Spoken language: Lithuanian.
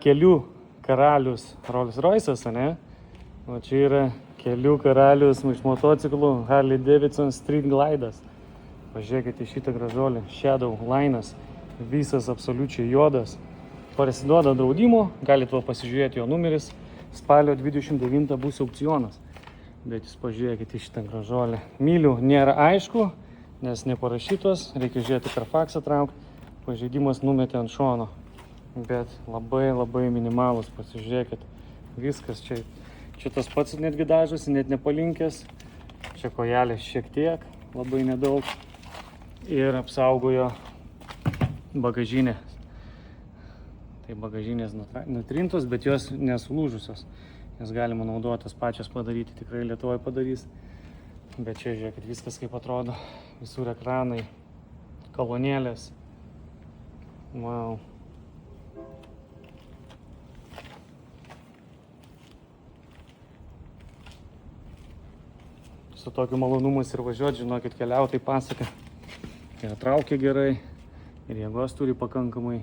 Kelių karalius Rolls Royce'as, ne? O čia yra kelių karalius iš motociklų Harley Davidson Street Glide'as. Pažiūrėkite šitą gražuolį. Shadow Line'as. Visas absoliučiai juodas. Parsiduoda draudimo. Galite va pasižiūrėti jo numeris. Spalio 29 bus aukcionas. Bet jūs pažiūrėkite šitą gražuolį. Mylių nėra aišku, nes neparašytos. Reikia žiūrėti Carfaxą traukti. Pažeidimas numetė ant šono. Bet labai minimalus, pasižiūrėkit, viskas čia tas pats netgi dažosi, net nepalinkęs, čia kojelės šiek tiek, labai nedaug ir apsaugojo bagažinę. Tai bagažinės nutrintos, bet jos nesulūžusios, nes galima naudotas pačias padaryti, tikrai Lietuvoje padarys, bet čia žiūrėkit, viskas kaip atrodo, visur ekranai, kolonėlės, wow. Su tokiu malonumus ir važiuoti, žinokit, keliautojai pasaka. Ir traukia gerai, ir jėgos turi pakankamai.